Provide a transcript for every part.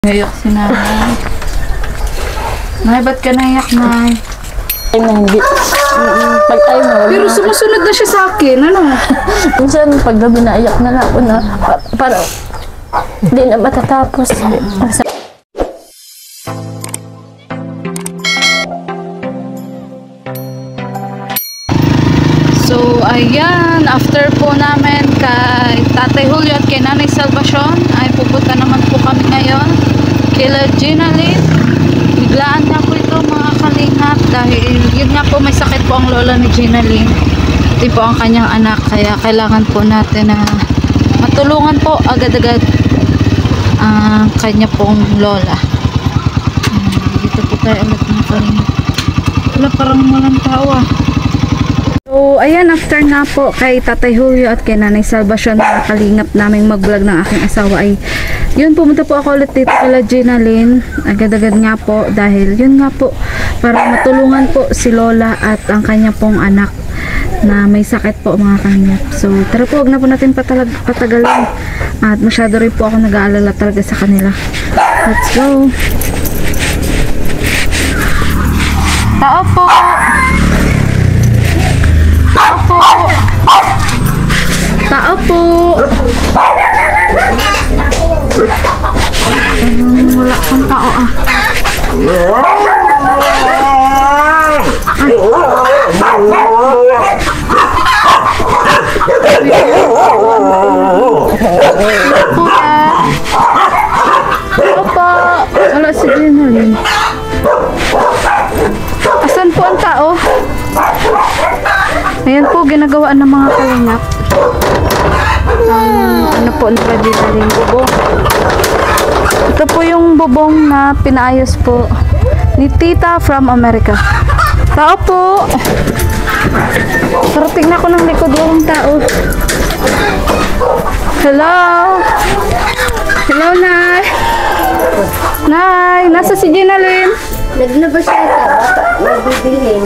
Naiyak si nanay. Nay, ba't ka naiyak, nay? Ay, hindi. Pag tayo mo. Pero sumusunod na siya sa akin, ano? Minsan, pag gabi naiyak na lang ako na parang hindi na matatapos. So, ayan. After po namin kay Tatay Julio at kay Nanay Salvacion, ay pupunta naman po kami ngayon kila Gina Lynn. Biglaan nga po ito mga kalingap dahil yun nga po may sakit po ang lola ni Gina Lynn. Ito po ang kanyang anak kaya kailangan po natin na matulungan po agad-agad ang kanya pong lola. Dito po tayo ulit mga kalingap. Wala, parang walang tao ah. So, ayan, after nga po kay Tatay Julio at kay Nanay Salvacion na kalingap naming mag-vlog ng aking asawa ay yun, pumunta po ako ulit dito kala Gina Lynn agad-agad nga po dahil yun nga po para matulungan po si Lola at ang kanya pong anak na may sakit po mga kalingap. So tara po, huwag na po natin patagalin at masyado rin po ako nag-aalala talaga sa kanila. Let's go. Tao po. Tao po. Tao po. Wala kang tao ah. Opo. Wala si Gina Lynn. Asan po ang tao? Ayan po, ginagawaan ng mga kalingap. Ano po, ang Gina Lynn bubong. Ito po yung bubong na pinaayos po ni Tita from America. Tao po! Parating na ako ng likod, walang tao. Hello! Hello, Nay! Nay! Nasa si Gina Lynn? Naglabas siya ito. Baka mabibilhin.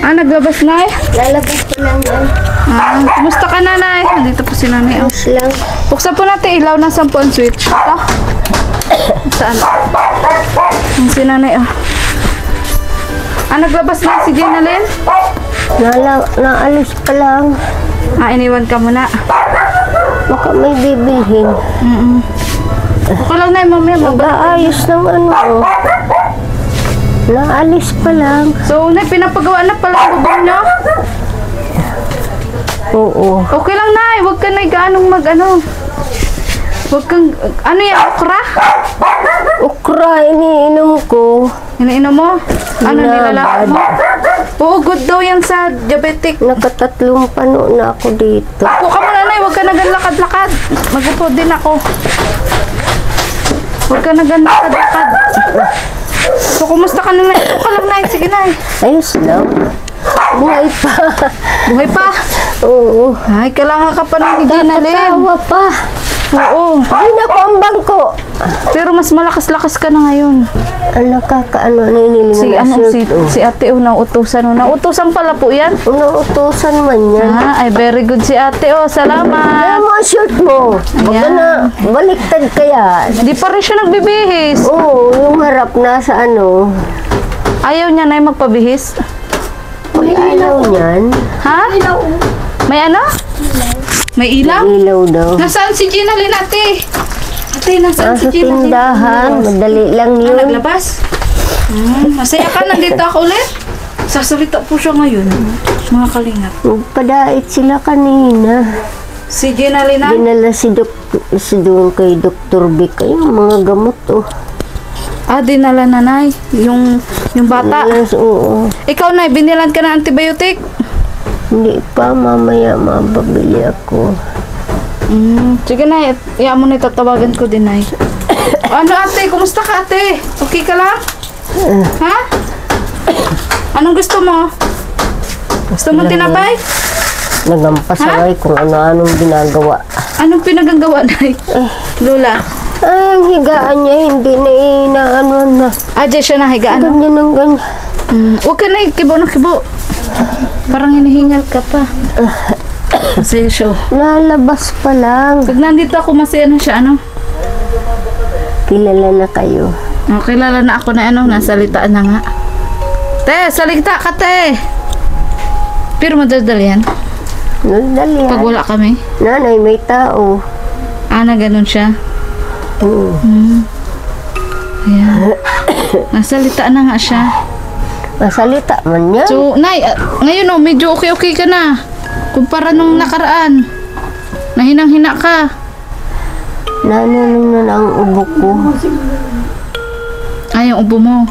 Ah, naglabas, Nay? Lalabas ko lang yan. Ah, kumusta ka, Nanay? Dito po si Nanay. Oh. Mas lang. Buksan po natin ilaw na 10 switch. Ito. Saan? Ang si Nanay, oh. Ah, naglabas na si Gina Lynn? Naalis pa lang. Ah, iniwan ka muna. Baka may bibilhin. Okay lang, Nay, mamaya. Mag-aayos ng ano. Naalis pa lang. So, Nay, pinapagawa na pala ang bubong nyo? Oo. Okay lang, Nay. Huwag ka na gaanong mag-ano. Huwag kang, ano yan, okra? Ukra, iniinom ko. Iniinom mo? Ano, Binabad. nilalakad mo? Oo, good daw yan sa diabetic. Nakatatlong pano na ako dito. Upo ka muna, Nay. Huwag ka nagalakad-lakad. Mag-upo din ako. Huwag ka nagalakad-lakad. So, kumusta ka na, Nay? Upo ka lang, Nay. Sige, Nay. Ayos lang. Buhay pa. Buhay pa. Oo. Ay, kailangan ka pa ng Gina Lynn. Tatawa pa. Oo. Ay, naku ang bangko. Pero mas malakas-lakas ka na ngayon. Ang nakakaano, ninilingan Si, na ano, shirt, si ate, nauutusan. Nauutusan pala po yan. Nauutusan man yan. Ah, ay, very good si ate. Oh, Kaya salamat. mo ang shirt mo. Baka Ayan. na baliktad kaya. Di pa rin siya nagbibihis. Oo, yung harap nasa ano. Ayaw niya na magpabihis. May ilaw niyan. Ha? May ano? May ilaw? May ilaw daw. Nasaan si Gina Lynn, ate? Ate, nasaan si Nasa Gina Lynn? tindahan. Madali lang Ah, yun. naglabas? Masaya ka, nandito ako ulit? Sasalita po siya ngayon, mga kalingap. Magpadait sila kanina. Si Gina Lynn, ah? Dinala si doon kay Dr. Vic. Yung mga gamot, oh. Ah, dinala na, Nay. Yung bata. Oo. Ikaw, Nay, binilan ka na antibiotic? Hindi pa, mamaya mababili ako. Sige, Nay. Iya mo na itatawagan ko din, Nay. Ano, ate? Kumusta ka, ate? Okay ka lang? Ha? Anong gusto mo? Gusto mo tinapay? Nagampasaway kung ano-anong ginagawa. Anong pinagagawa, Nay? Lola? Ay, ang higaan niya, hindi na inaano na. Ah, dyan siya nahigaan. Ganyan ang ganyan. Huwag ka na kibo na kibo. Parang hinihingal ka pa. Pasensyo. Lalabas pa lang. Pag nandito ako, masaya na siya, ano? Kilala na kayo. Oh, kilala na ako na nasalitaan na nga. Te, salita ka, te. Pero madadali yan. Dali Pag wala kami. Nanay, may tao. Na ganun siya. Ayan. Nasalita na nga siya. Masalita man yan. So, Nay, ngayon medyo okay ka na. Kumpara nung nakaraan. Nahinang-hina ka. Nananong na ang ubo ko. Ay, yung ubo mo.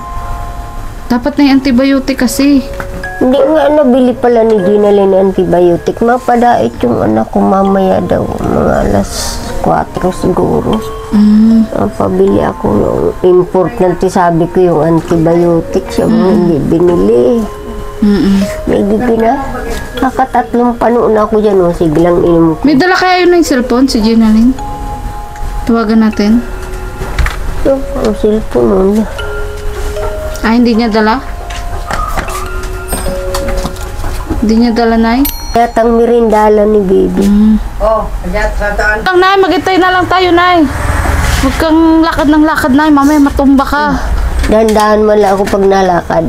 Dapat na yung antibiotic kasi. Hindi nga nabili pala ni Dinalyn ng antibiotic. Mapadait yung anak ko mamaya daw. Mga alas 4 siguro. Ang pabili ako ng importante, sabi ko yung antibiotic. Siya mo hindi binili. May gigi na. Nakatatlong panoon ako dyan. Sige lang inom ko. May dala kaya yun ng cellphone, si Ginaline? Tawagan natin. So, ang cellphone nun. Hindi niya dala? Hindi niya dala, Nay? Yatang mirindala ni baby. Lang, Nay, magintay na lang tayo, Nay. Huwag kang lakad ng lakad, Nay. Mamaya matumba ka. Dandahan man lang ako pag nalakad.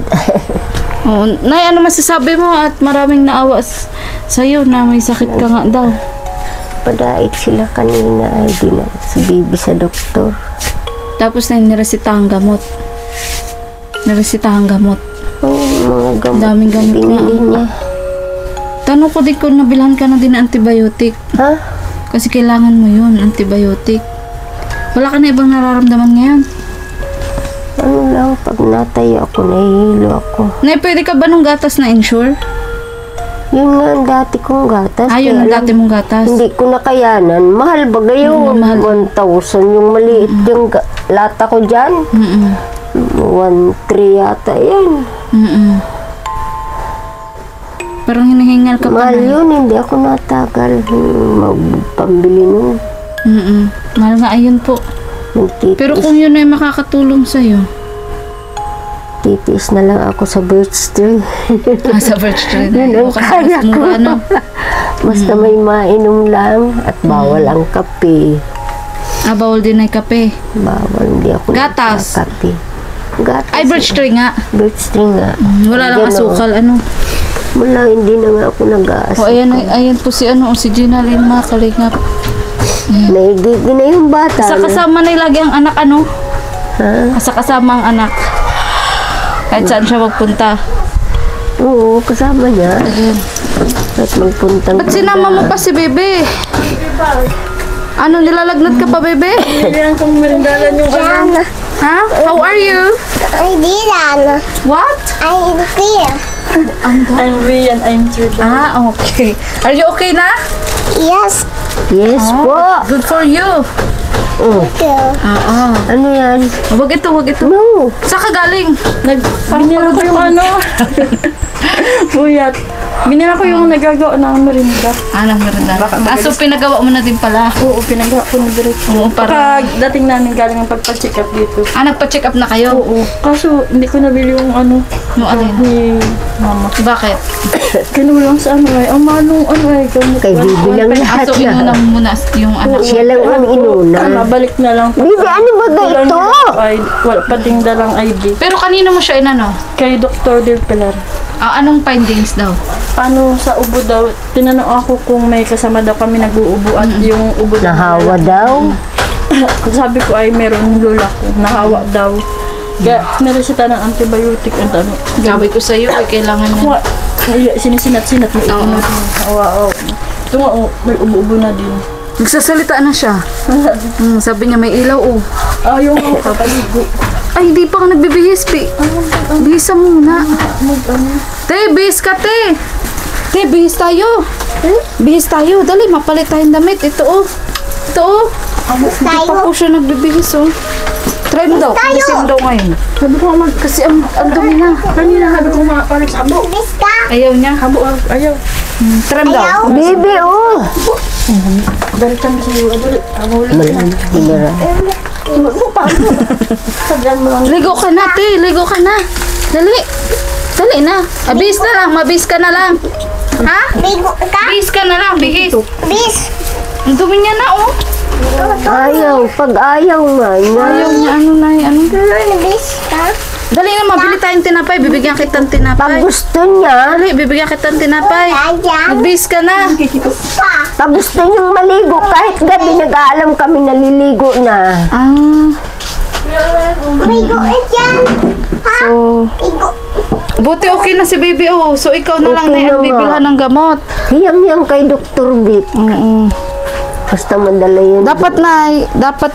Oh, Nay, ano masasabi mo? At maraming naawa sa'yo na may sakit ka nga daw. Padait sila kanina ay di na si baby sa doktor. Tapos na niresitahan gamot. Niresitahan gamot. Mga gamot. Daming gamot binili na. niya. Tanong ko din kung nabilhan ka na din ng antibiotic. Ha? Kasi kailangan mo yun, antibiotic. Wala ka na ibang nararamdaman ngayon. Ano lang, pag natayo ako, nahihilo ako. Nay, pwede ka ba nung gatas na insure? Yun nga ang dati kong gatas. Yun ang kaya dati lang, mong gatas. hindi ko nakayanan. Mahal ba gayon? Mahal. 1,000 yung maliit yung lata ko dyan. 1,300 yata yan. Parang hinihingal ka pa, Mahal Nay. yun, hindi ako natagal. Magpambili nun. Mahal nga, ayun po. Pero kung yun ay makakatulong sa'yo. Titiis na lang ako sa birch tree. Sa birch tree. Yun ang kaya ko. Mura, no? Basta may mainom lang at bawal ang kape. Bawal din ay kape. Bawal, hindi ako Gatas. nagkakape. Gatas. Ay, birch tree nga. Birch tree nga. Wala lang Ganun. asukal, ano. Wala, hindi na nga ako nag-aasal. Ayan po si si Ginaline, mga kalingap. Naigigi na yung bata. Sa kasama na lagi ang anak, ano? Ha? Sa kasama ang anak. Kahit saan siya magpunta. Oo, kasama niya. Ayun. At magpuntang... Ba't sinama mo pa si Bebe? Ano, nilalagnat ka pa, Bebe? Yan kung merindalan yung ano. Ha? How are you? Hindi lang. What? I'm clear. I'm Rian, I'm Trisha. Okay. Are you okay na? Yes. Yes po. Good for you. Go. Ano yan? Wag ito, wag ito. No. Saan ka galing? Binila ko yung ano. Buyat. Binila ko yung nagagawa ng merinda. Anong meron na? So pinagawa mo na din pala. Oo, pinagawa ko ng direct. Oo, para... Pag dating namin galing ang pagpa-check up dito. Nagpa-check up na kayo? Oo. Kaso, hindi ko nabili yung ano. No, ano yun? Ni mama. Bakit? Kinulang sa ano ay. Ang manong ano ay. Gamot. Kay Bibi lang lahat So inuna na. mo muna yung anak. Siya lang ang inuna. Balik na lang. Bibi, ano ba ga Walang ito? wala pating dalang ID. Pero kanino mo siya inano? Kay Dr. Del Pilar. Anong findings daw? Paano sa ubo daw? Tinanong ako kung may kasama daw kami nag-uubo at yung ubo daw Nahawa daw. Sabi ko ay meron lola ko. Nahawa daw. Kaya naresita ng antibiotic at ano. Gabi ko sa'yo, kailangan mo. Wa, sinisinat-sinat mo ito na. Oo. Ito nga, may ubo-ubo na din. Nagsasalita na siya. Sabi niya may ilaw, Ayaw mo kapaligo. Ay, hindi pa ka nagbibihis, Bihisa muna. Te, bihis ka, te. Te, bihis tayo. Bihis tayo. Dali, mapalit tayong damit. Ito, Ito, Hindi pa po siya nagbibihis, Try mo daw. Bihisin mo daw ngayon. Sabi ko naman, Kasi ang dumi na. kanina sabi ko makapalit sa abo. Bista. Ayaw niya. Ayaw. Try mo daw. Bibi, oh. Dalitan mo sa iyo. Malang, hinara. Sadyan mo lang. Ligo ka na, te. Ligo ka na. Dali. Dali na. Bihis na lang. Mabihis ka na lang. Ha? Bigo ka. Bihis ka na lang. Bihis. Bis. Ang dumi niya na, Ayaw, pag ayaw man. Ayaw niya, ano na, ano. Nabis ka? Dali na, mabili tayong tinapay. Bibigyan kitang Pag tinapay. gusto niya, Dali, bibigyan kitang tinapay. Ayan. Nagbihis ka na. pag gusto niyang maligo, kahit gabi nag-aalam kami naliligo na. Ah, Bigo dyan. so, Bigo. buti okay na si baby, oh. So, ikaw na lang Okay na ang na nga. bibilhan ng gamot. Hiyang-hiyang kay Dr. Vic. Basta madala yun. Dapat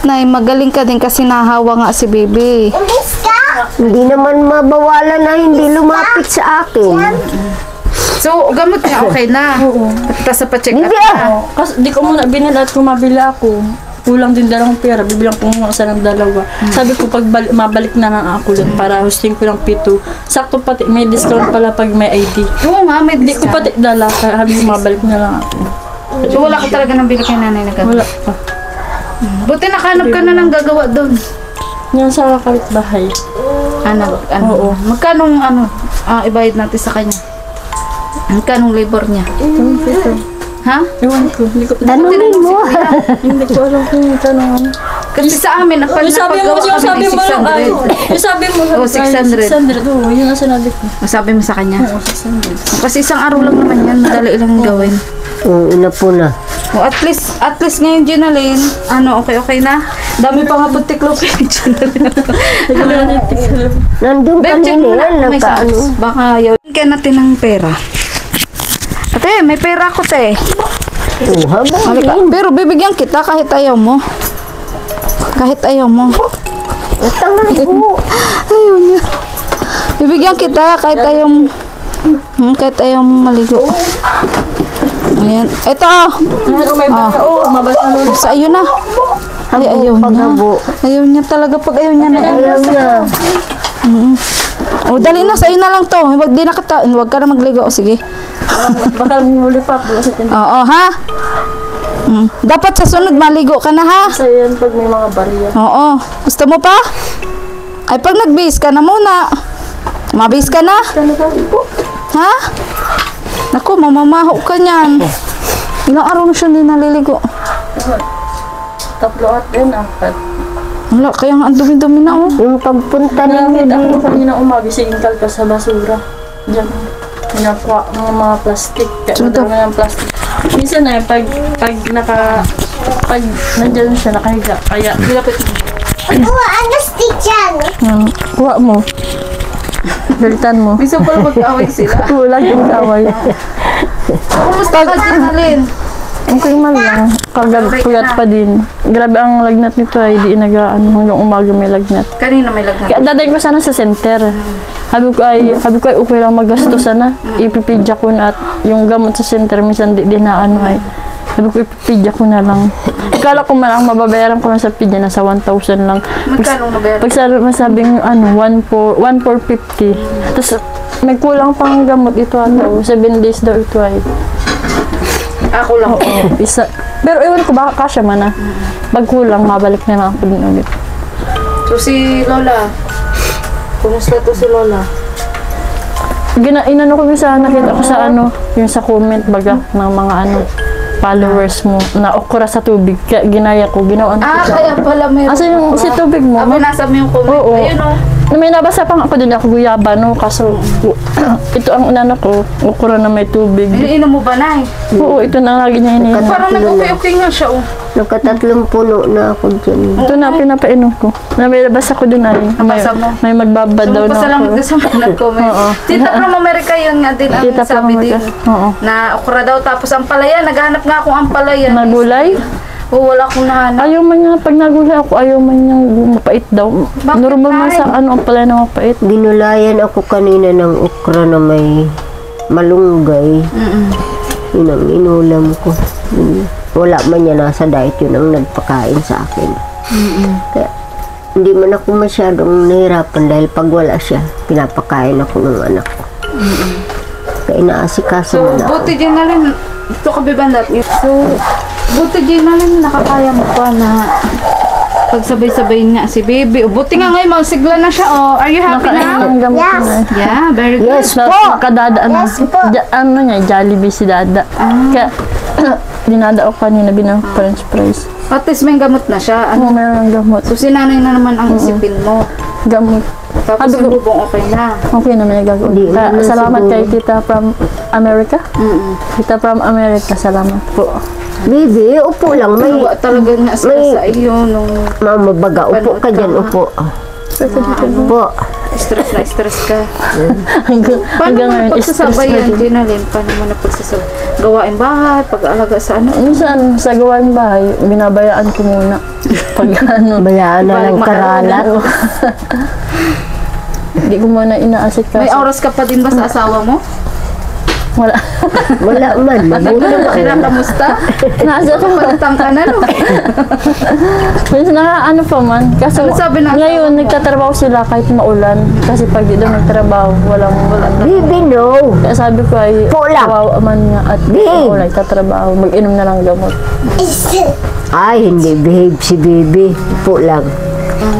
na, magaling ka din kasi nahawa nga si baby. Nabis ka? Hindi naman mabawalan na hindi lumapit sa akin. So, gamot niya, okay na. Tapos sa pa-check up Hindi na. Kasi di ko muna binili at kung mabili ako, kulang din dalawang pera, bibilang ko muna sa ng dalawa. Sabi ko, pag mabalik na lang ako ulit para hosting ko ng pito. Sakto pati, may discount pala pag may ID. Oo nga, may Hindi ko discount. pati dala, kaya sabi ko mabalik na lang ako. So, wala ka talaga nang bili kay nanay na gamot. Wala pa. Buti nakahanap ka na ng gagawa doon. Yan sa kapitbahay. Ano? Oo. Magkano ibayad natin sa kanya? Magkano labor niya? Ha? Ewan ko, hindi ko Tanungin mo. hindi ko alam kung yung tanong. Kasi sa amin, pag Yung sabi mo, napagawa yung sabi kami mo lang, ay, 600. yung sabi mo, Oh, 600. 600, oo, yun ang sinabi ko. Masabi mo sa kanya? Oo, 600. Kasi isang araw lang naman yan, madali lang gawin. Ina po na. O, at least ngayon, Ginaline, okay na? Dami pa nga putik lope, Ginaline. Nandun Beb, check mo kanina na yan, kung may nakaano. sounds. Baka yaw. Kaya natin ng pera. Ate, may pera ko, te. Habang Halika. din. Pero bibigyan kita kahit ayaw mo. Kahit ayaw mo. Tangan po. Ayaw niya. Bibigyan kita kahit ayaw mo. Kahit ayaw mo maligo. Ayan. Ito. May bata, oo, mabasa mo. Sa iyo na. Ay, ayaw niya. Paghabo. Ayaw niya talaga pag ayaw niya na. Ayaw niya. O, dali na. Sa iyo na lang to. Huwag di na kita. Huwag ka na magligo. O, sige. Baka muli pa, kasi Oo, ha? Dapat sa sunod maligo ka na, ha? yan pag may mga barya. Oo. Gusto mo pa? Ay, pag nag-base ka na muna. Mabase ka na? Ha? Naku, mamamaho ka niyan. Ilang araw na siya hindi naliligo. Tatlo at yun, apat. Wala, kaya nga ang dumi-dumi na, oh. Yung pagpunta ninyo Nakakita din. ko kanina umagising ka sa basura. Diyan. Pinakuha mga plastic. Sudo. Kaya ng plastic. Minsan na pag nandyan siya nakahiga. Kaya, Ako, ano stick dyan? kuha mo. Dalitan mo. Bisa pala mag-away sila. Kulang yung kaway. Kumusta ka, Ginaline? Okay man lang. Puyat pa din. Grabe ang lagnat nito ay di inagaan hanggang umaga may lagnat. Kanina may lagnat. Kaya dadayin ko sana sa center. Sabi ko ay okay lang magasto sana. Ipipidya ko na at yung gamot sa center minsan di na ano ay. Sabi ko ipipidya ko na lang. Akala ko man ang mababayaran ko lang sa pidya nasa 1,000 lang. Magkano nabayaran? Pag masabing 1,450. Tapos may kulang pang gamot ito ano. 7 days daw ito ay. Ako lang. Oo, isa. Pero ewan ko baka kasya man na. Pag kulang, mabalik na lang ako din ulit. So si Lola, kumusta to si Lola? Inano ko nakita ko sa yung sa comment baga ng mga followers mo na okra sa tubig. Kaya ginaya ko, ginawa ko siya. Kaya pala meron. Asa yung si tubig mo? Nasa mo yung comment. Oo. Ayun, oh. May nabasa pa nga ako din ako guyaba kaso ito ang inano ko, okra na may tubig. Iniinom mo ba, Nay? Oo, ito na lagi niya iniinom. Parang nag-okay-okay nga siya, oh. Nakatatlong puno na ako dyan. Ito na pinapainom ko. Na may nabasa ko din ay. Nabasa mo? May magbabad daw na Salamat ako. ka sa mga nag-comment. Oo. Tita from America yun nga din ang Tita sabi from din. America. Oo. Na okra daw tapos ang palaya. Naghanap nga akong ang palaya. Na gulay? Oo, wala akong nahanap. Ayaw man niya, pag nagulay ako, ayaw man niya mapait daw. Bakit, Normal man Nay? sa ang pala na mapait. Ginulayan ako kanina ng okra na may malunggay. Yun ang inulam ko. Wala man niya nasa diet, yun ang nagpakain sa akin. Kaya hindi man ako masyadong nahirapan dahil pag wala siya, pinapakain ako ng anak ko. Kaya inaasikaso So, mo na ako. buti din na rin. Ito kabibandat. So, buti din na rin nakakaya mo pa na pagsabay-sabayin nga si baby. O, buti nga ngayon, magsigla na siya. Oh, are you happy now? Ang gamot Yes. na. Yeah, very good. Yes po! Kadada, Yes po. Jollibee si Dada. Kaya, dinada ako kanina binang french fries. At least may gamot na siya. Ano, meron ng gamot. So, si nanay na naman ang isipin mo. Gamot. Tapos Sabi yung ko- bubong okay na. Okay naman yung gagawin. Hindi, wala na Salamat siguro. kay Tita from America. Tita from America, salamat po. Bibi, upo lang. May Nawa talaga na sila may- sa iyo nung mama baga. Upo ka dyan, upo. Upo. stress ka. Hanggang Paano mo ngayon, stress pagsasabayan, na din. Ginalyn? Paano mo na pagsasabayan? Gawain bahay, pag-aalaga sa ano? Minsan, sa gawain bahay, binabayaan ko muna. Pag ano, Bayaan na lang Balik karalat. hindi ko muna inaasik May kasi. oras ka pa din ba sa asawa mo? Wala. Wala man. Mabuti Ano man. sila, kamusta? Nasa ko. Palitang ka na, no? Minsan ano pa man. Kasi Ano sabi ng ngayon, nagtatrabaho sila kahit maulan. Kasi pag di doon nagtrabaho, walang. Bibi, no. Kaya sabi ko ay, Po lang. kawawa man nga at Babe. wala nagtatrabaho. Mag-inom na lang gamot. Ay, hindi. Behave si Bibi. Upo lang.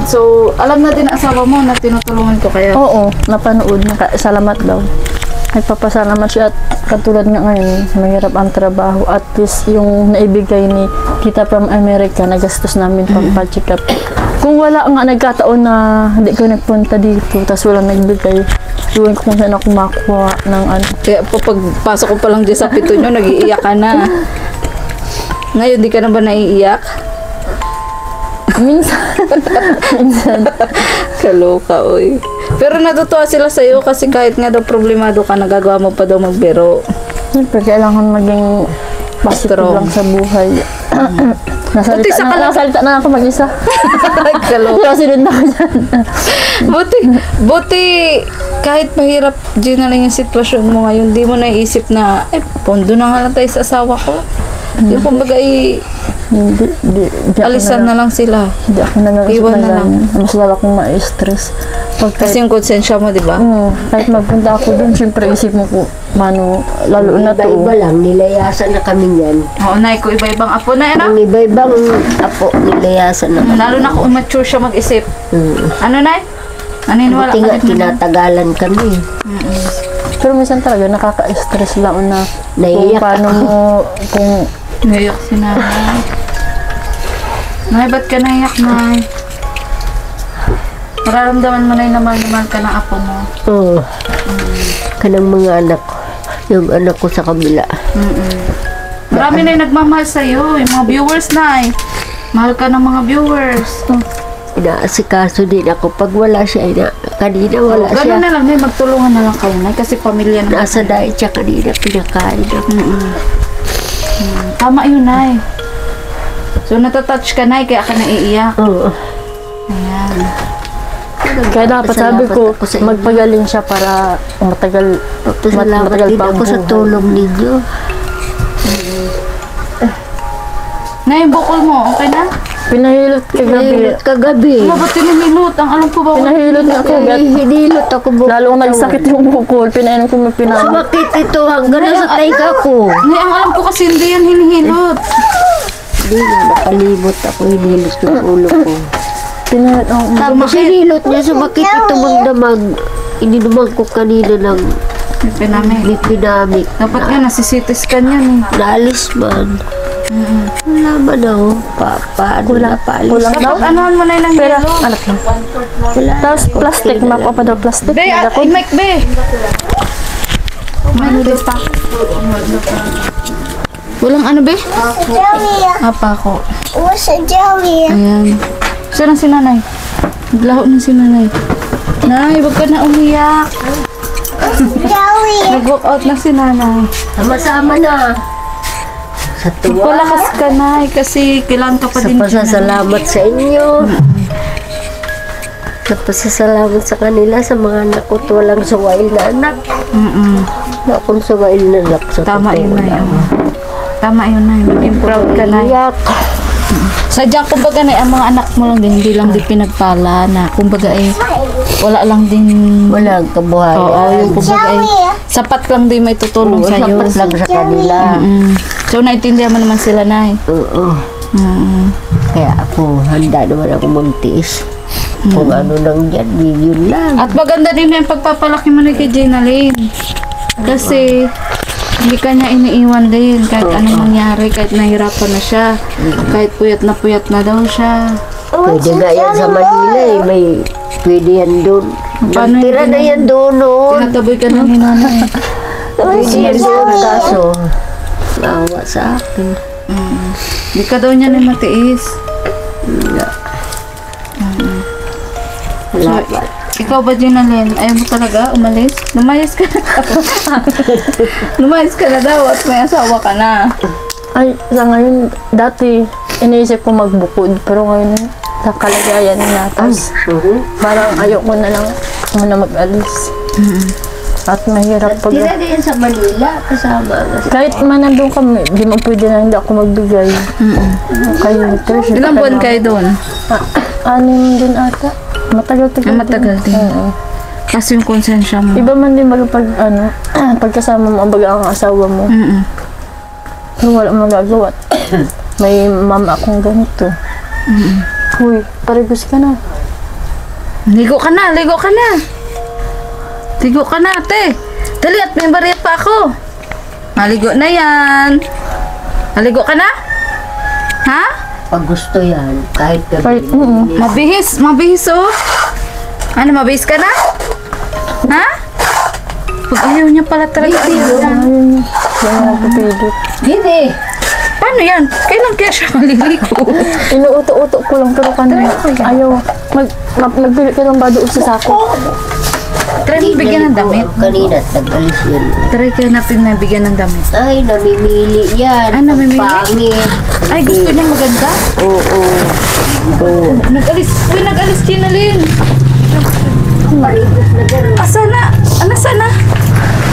So, alam na din ang asawa mo na tinutulungan ko kaya. Oo, napanood na. Salamat daw. Nagpapasalamat siya at katulad nga ngayon, mahirap ang trabaho. At least yung naibigay ni Tita from America, nagastos namin pampacheck up. Kung wala nga nagkataon na hindi ko nagpunta dito, tapos wala nagbigay, iwan ko kung saan ako makuha ng ano. Kaya po pagpasok ko pa lang dyan sa pito nyo, nag-iiyak ka na. Ngayon, di ka na ba naiiyak? Minsan, minsan. Kaloka, oy. Pero natutuwa sila sa'yo kasi kahit nga daw problemado ka, nagagawa mo pa daw magbiro. Siyempre, kailangan maging positive Strong. lang sa buhay. Buti sa nasalita na ako mag-isa. Kaloka. Kasi din ako dyan. Buti, kahit mahirap din na lang yung sitwasyon mo ngayon, di mo naisip na, pondo na nga lang tayo sa asawa ko. Yung kumbaga, Hindi ako alisan na lang sila. Hindi ako nag-isip Iwan na na lang. ganyan. Mas lalo akong ma-stress. Kasi yung konsensya mo, di ba? Kahit magpunta ako dun, siyempre isip mo ko, mano, lalo na to. Iba-iba lang. Nilayasan na kami yan. Oo, nay ko, iba-ibang apo na, ano? Ang iba-ibang apo, nilayasan na kami. Lalo na kung immature siya mag-isip. Ano, nay? Naniniwala Buti nga, ka din na. tinatagalan kami. Pero minsan talaga, nakaka-stress lang na kung Naiiyak paano ako. mo, kung Naiyak si nanay. Nay, ba't ka naiyak, nay? Mararamdaman mo na yung naman ka ng apo mo. Oo. Kanang mga anak ko. Yung anak ko sa kabila. Marami na yung nagmamahal sa'yo. Yung mga viewers, nay. Mahal ka ng mga viewers. Inaasikaso din ako. Pag wala siya, kanina wala Ganun siya. na lang, nay. Magtulungan na lang kayo, nay. Kasi pamilya na. Nasa diet siya kanina, pinakain ako. Tama yun, nay. So, natatouch ka, nay. Kaya ka naiiyak. Oo. Ayan. kaya dapat sabi ko, Pasalamat ako sa inyo. magpagaling siya para matagal, Pasalamat matagal din pa ang ako sa buhay. tulong ninyo. Nay, yung bukol mo, okay na? Pinahilot kagabi. Hinilot kagabi. Ano ba tinahilot? Ang alam ko ba? Pinahilot na ako. Hinilot ako bukas. Lalong nagsakit yung bukol, pinainom ko may pinahilot. Bakit ito? Hanggang nasa taiga ko. Nay, ang alam ko kasi hindi yan hinihilot. Hindi nga, nakalimot ako. Hinilot yung ulo ko. Pinahilot ako. Tapos hinilot niya, sumakit ito magdamag. Ininuman ko kanina ng Pinamig. lipinamik. Dapat nga, nasisitis ka niyan eh. Naalis man. Wala man ako. Paano na paalis? Kulang daw. Dapat anuhan mo na yung Pero, hilo. anak lang. Wala. Tapos plastic, mako pa daw plastic. Be, Nagakot. Mike, be. Mike, be. Walang ano, be? Joey. Apa ko. What's a Joey? Ayan. Saan ang si nanay? Naglaho na si nanay. Nay, wag ka na umiyak. Joey. Nag-walk out na si nanay. Sama-sama na. Sa tuwa. Palakas ka, nay, kasi kailangan ka pa Sa din. pasasalamat sa inyo. Sa pasasalamat sa kanila, sa mga anak ko, walang suwail na anak. Wala akong suwail na anak. Sa Tama totoo yun, nay. lang. Tama yun, nay. Maging proud ka, nay. Iyak. Sadyang, kumbaga, nay, ang mga anak mo lang din, hindi lang din pinagpala na, kumbaga, ay, wala lang din. Walang kabuhayan. Oo, yung kumbaga, ay, sapat lang din may tutulong sa'yo. Sapat lang sa kanila. So, naintindihan mo naman sila, nay. Oo. Kaya ako, handa naman ako magtiis. Kung ano lang dyan, yun lang. At maganda din yung pagpapalaki mo na kay Gina Lane. Kasi, Hindi ka niya iniiwan din kahit anong mangyari, kahit nahirapan na siya, kahit puyat na daw siya. Pwede nga yan sa Manila eh. May pwede yan doon. Paano Tira yung na yan doon noon. tinataboy ka na ni nanay? Pwede yan doon kaso. Maawa sa akin. Hindi ka daw niya na matiis. Wala. Ikaw ba, Ginalyn? Ayaw mo talaga umalis? Lumayas ka na. Lumayas ka na daw at may asawa ka na. Ay, sa ngayon, dati, iniisip ko magbukod. Pero ngayon, sa kalagayan niya. Tapos, parang ayoko na lang muna mag-alis. At mahirap pag... Tira na yan sa Manila. Kasama nga sa... Kahit man nandun kami, di mo pwede na hindi ako magbigay. Kayo, Ilang buwan kayo doon? Anim din ata. Matagal-tagal Matagal din. Oo. Kasi yung konsensya mo. Iba man din baga pag, pagkasama mo ang baga ang asawa mo. Pero wala magagawa. May mama akong ganito. Uy, parigos ka na. Ligo ka na, ligo ka na. Ligo ka na, ate. Dali at may bariyat pa ako. Maligo na yan. Maligo ka na? Ha? Pag gusto yan, kahit Kahit, gabi. Mabihis, mabihis oh. Ano, mabihis ka na? Ha? Pag ayaw niya pala talaga. ayun, yan ang napipilit. Hindi. Paano yan? Kailan kaya siya maliligo? Inuuto-uto ko lang pero kanina ayaw. Nagpilit ka lang ba doon sa sako? Try mo bigyan ng damit. Kanina, nag-alis yan. Try kaya natin na bigyan ng damit. Ay, namimili yan. Ah, namimili? Pangit. Ay, gusto niya maganda? Oo. Oo. Nag-alis. Uy, nag-alis Ginalyn. Asa na? Ano sana?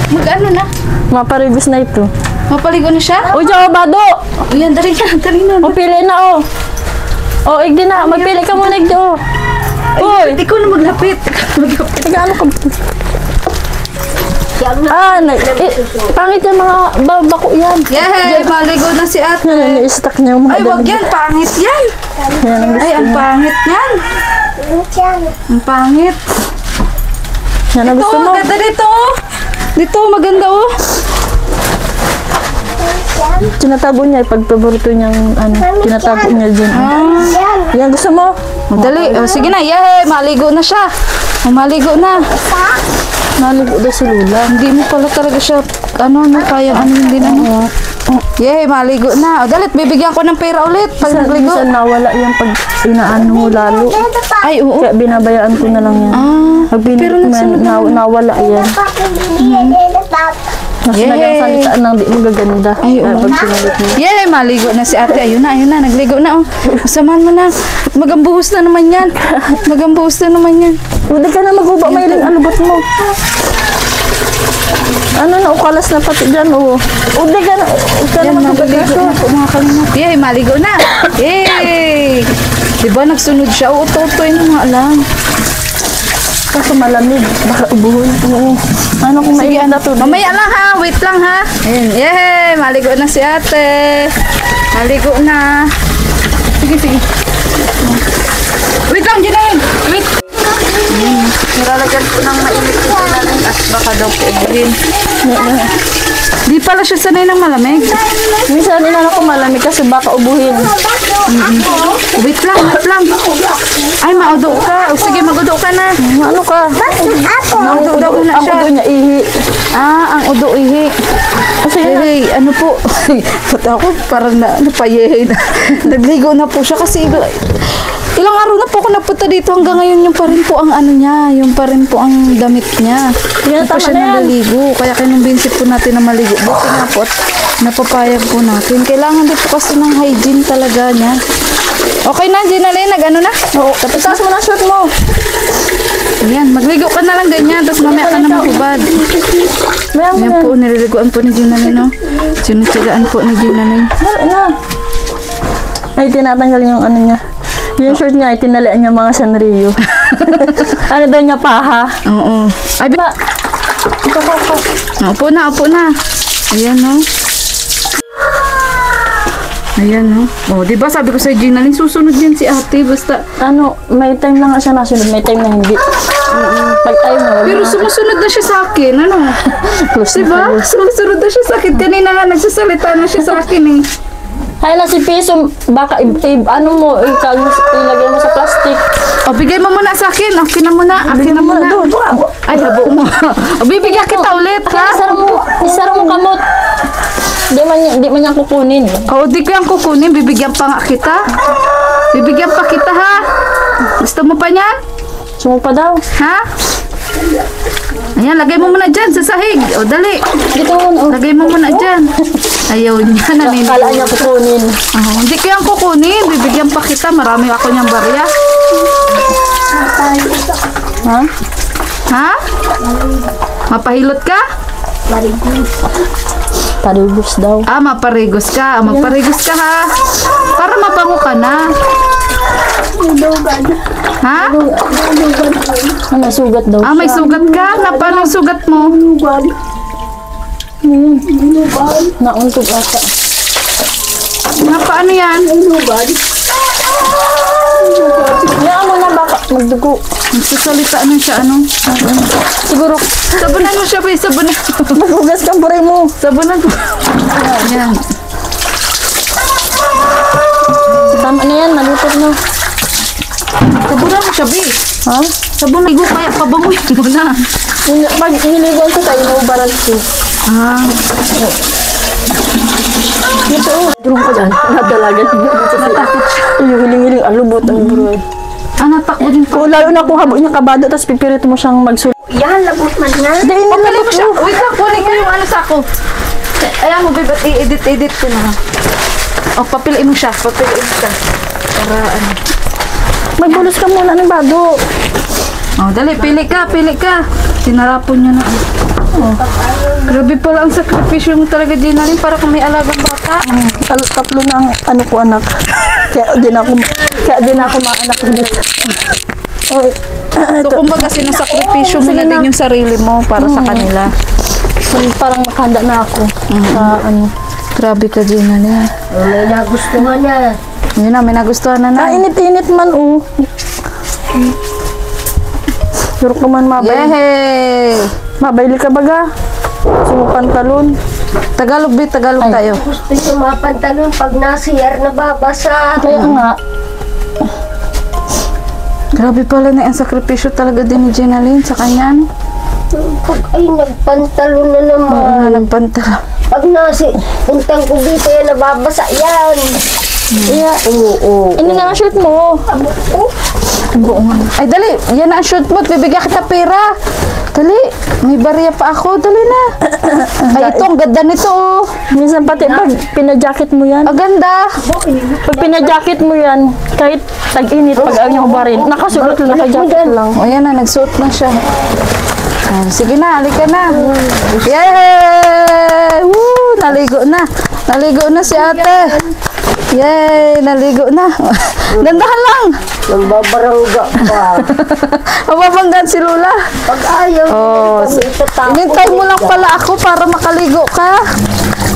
Mag-ano na? Maparibos na ito. Mapaligo na siya? Uy, Jawa Bado! Uy, dali na, dali na. O, pili na, o. O, igdi na. Magpili ka muna, igdi, o. Uy! Ikaw na maglapit. Maglapit. Taga-ano ka? Pangit yung mga bako yan. Yay! Maligo na si ate. Yan, i-stack niya yung mga Ay, wag damit. yan. Pangit yan. Yan, ang Ay, gusto ang niya. pangit yan. Ang pangit. Yan ang Ito, gusto mo. ganda dito. Dito, maganda oh. Tinatago niya, pag paborito niyang, tinatago niya dyan. Yan, gusto mo? Dali. Oh, sige na. Yay! Maligo na siya. Oh, maligo na. Naligo daw si Lula. Hindi mo pala talaga siya, kaya hindi na. Yay, maligo na. O, dalit, bibigyan ko ng pera ulit pag nagligo. Minsan nawala yan pag inaano mo lalo. Ay, oo. Kaya binabayaan ko na lang yan. Pag pero nagsunod nawala yan. Mas Yay! nagsalitaan ng di magaganda. Ay, Kaya oo. pag sinalit mo. Yay, maligo na si ate. Ayun na, nagligo na. Oh. Samahan mo na. Magambuhos na naman yan. Magambuhos na naman yan. Huwag ka na maguba, Mayling. Ano ba't mo? Ano na, ukalas na pati dyan, oh. Huwag ka na Yan, maguba. maligo na po mga kalimot. Yay, maligo na. Yay! Diba, nagsunod siya. Uto-utoy na mga alam. Kaso malamig, baka ubuhon. Oo. Ano kung maiyan na to? Mamaya lang ha, wait lang ha. Ayan, yay! Maligo na si ate. Maligo na. Sige, sige. Wait lang, Janain. Wait. Nilalagyan ko ng mainit ko natin at baka daw po ubuhin. Di pala siya sanay ng malamig. Minsan inano ko malamig kasi baka ubuhin. Wait lang, wait lang. Ay, maudo ka. O, sige, magudo ka na. Ano ka? Maudo daw na Ako siya. doon niya ihi. Ang udo ihi. Kasi Hey, ano po? Pati ako parang napayehe na. Nagligo na po siya kasi ilang araw na po ako napunta dito hanggang ngayon yung pa rin po ang ano niya, yung pa rin po ang damit niya. Yan, Hindi pa tama siya na yan. naliligo. Kaya kinumbinsi po natin na maligo. Buti nga po at napapayag po natin. Kailangan din po kasi ng hygiene talaga niya. Okay na, Ginalyn, nag-ano na? Oo, tapos taas mo na shoot mo. Ayan, magligo ka na lang ganyan, tapos mamaya ka na maghubad. Mayang mo Ayan yan. po, nililiguan po ni Ginalyn, no? Sinutsagaan po ni Ginalyn. Dali na. Ay, tinatanggal yung ano niya. Yung short niya, ay tinalian niya mga Sanrio. Ano daw niya paha? Oo. Ay, Ba? Ito ko. upo na, upo na. Ayan, no? Ayan, no? O, di ba sabi ko sa Ginalyn, susunod yan si ate, basta... Ano, may time lang nga siya nasunod, may time na hindi. Pag tayo na, Pero sumusunod na siya sa akin, ano? close Diba? na tayo. Sumusunod na siya sa akin. Kanina nga nagsasalita na siya sa akin eh. Hay na si Piso, baka ano mo, ilagay mo sa plastic. O, bigay mo muna sa akin. Akin na muna. Akin na muna. Doon. Ay, habo mo. O, bibigyan kita ulit, ha? Isara mo kamot. Di man niya kukunin. O, di ko yung kukunin. Bibigyan pa nga kita. Bibigyan pa kita, ha? Gusto mo pa niyan? Sumo pa daw. Ha? Ayan, lagay mo muna dyan sa sahig. O, dali. Dito mo. Lagay mo muna dyan. Ayaw niya. Kala Naniniwala. niya kukunin. Oh, hindi ko yung kukunin. Bibigyan pa kita. Marami ako niyang barya. Ha? Ha? Mapahilot ka? Taribus daw. Ah, maparigos ka. Magparigos ka, ha? Para mabango ka na. Ha? Ano, sugat daw. Ah, may sugat ka? Na paano sugat mo? Nauntog ata. Na paano yan? Hayaan mo na baka magdugo. Nagsasalita na siya, ano? Siguro, Sabunan mo siya, ba? Sabunan. maghugas kang pare mo. Sabunan mo. Ayan. Tama na yan, nalutot na. Sabunan mo siya, ba? Ha? Sabunan. Igo kaya pabangoy mo na. Pag iniligon ko tayo, inuubaran ko. Ah. Ito, durong ko dyan. Nadalagan. Natakot siya. Yung hiling-hiling alubot ang buroy. Ah, natakot din po. Kung lalo na kung habo niya kabado, tapos pipirit mo siyang magsulit. Yan, labot man na. Hindi, Pili inilabot mo siya. mo. Wait lang, kunin ko yung ano sa ako. Ayan mo, babe, i-edit ko na lang. O, papiliin mo siya. Papiliin mo siya. Para ano. Magbulos ka muna ng bado. O, dali, pili ka. Tinarapon niya na. Oh. Grabe pala ang sakripisyo mo talaga, Ginaline, para kung may alagang bata. Tatlo na ang ano ko anak. Kaya din ako maanak dito. Oh, So, kumbaga, sinasakripisyo mo na din yung sarili mo para sa kanila. parang makahanda na ako. Sa ano. Grabe ka, Ginaline. May nagustuhan na. Yun na, may nagustuhan na na. Init-init man Pero ka man Behe! mabayli ka baga. Sumupantalon. Tagalog, be, Tagalog tayo. Gusto yung mga pantalon pag nasiyar na babasa. Kaya nga, Grabe pala na ang sakripisyo talaga din ni Ginaline sa kanya. No? Pag ay nagpantalon na naman. Nagpantala. Pag puntang ko dito yan nababasa yan. iya. Oo. Ini na ang shirt mo. Ay, dali. Yan na ang shoot mo. Bibigyan kita pera. Dali. May barya pa ako. Dali na. Ay, ito. Ang ganda nito. Oh. Minsan pati pag pinajacket mo yan. Ang ganda. Pag pinajacket mo yan, kahit tag-init, pag ayaw niya ubarin, nakasuot lang, nakajacket lang. O, yan na. Nagsuot na siya. Ah, sige na. Halika na. Yay! Woo! Naligo na. Naligo na si ate. Yay! Naligo na. Dandahan lang. Nagbabarangga pa. Mababanggan si Lula. Pag ayaw, Oh, inintay mo lang pala ako para makaligo ka.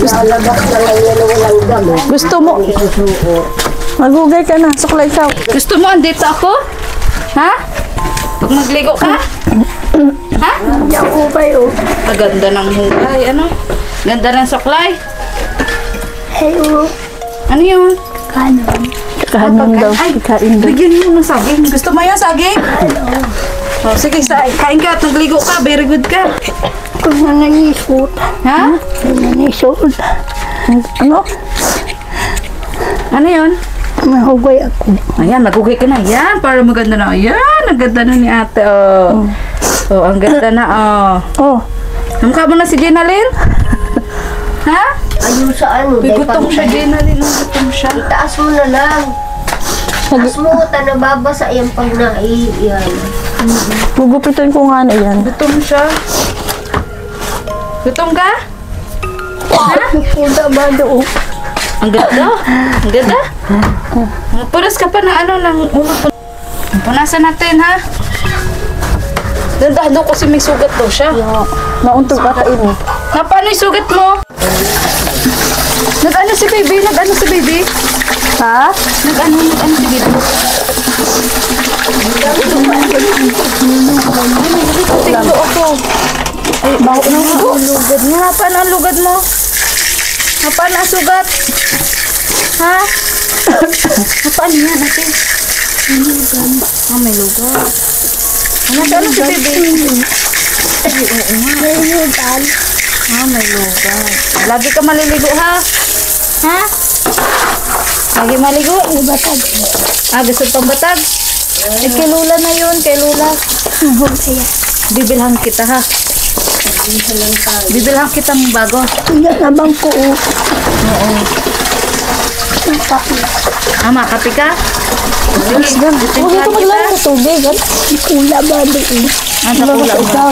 lalabas na lang yan ng walang gamit. Gusto mo? Isusuot. Magugay ka na, suklay ka. Gusto mo andito ako? Ha? Pag magligo ka? Ha? Hindi ako kayo. Maganda ng hugay, ano? Ganda ng suklay. Hello. Ano yun? Kahanin daw, Ay, kain daw. bigyan mo ng saging. Gusto mo yung saging? Oh, sige, kain ka at nagligo ka. Very good ka. Kung nanganisot. Ha? Nanganisot. Ano? Ano yun? Mahugay ako. Ayan, nagugay ka na. Yan, para maganda na. Ayan, ang ganda na ni ate. Oh, oh ang ganda na. Oh. Oh, Namukha mo na si Ginaline? Ha? Ayun sa ano. Uy, dahil gutom pag- siya, Ginaline. Gutom siya. Itaas mo na lang. Taas mo, nababasa yan pag yan. gugupitin ko nga na yan. Gutom siya. Gutom ka? Puda ba doon? Ang ganda. Ang ganda. Punas ka pa ng ano, ng ulo. Punasan natin, ha? Dandahan daw kasi may sugat daw siya. Nauntog ata ini. Na, paano yung sugat mo? Nag-ano si baby? Nag-ano si baby? Ha? Nag-ano si baby? Ay, baho na ang lugad mo. Hapa na ang lugad mo. Hapa na ang sugat. Ha? Hapa na yan, ate. Ah, may lugad. Ano si baby? May lugan. Ah, may lugad. Lagi ka maliligo, ha? Ha? Lagi maligo? Batag. Ah, gusto pang batag? Eh, kay Lula na yun, kay Lula. Bibilhan kita, ha? Bibilhan kita ng bago. Kuya nabang ko. Ah, makapi ka? Sige, Huwag ka maglaro sa tubig. Kuya ba doon? Ah, sa pula ba?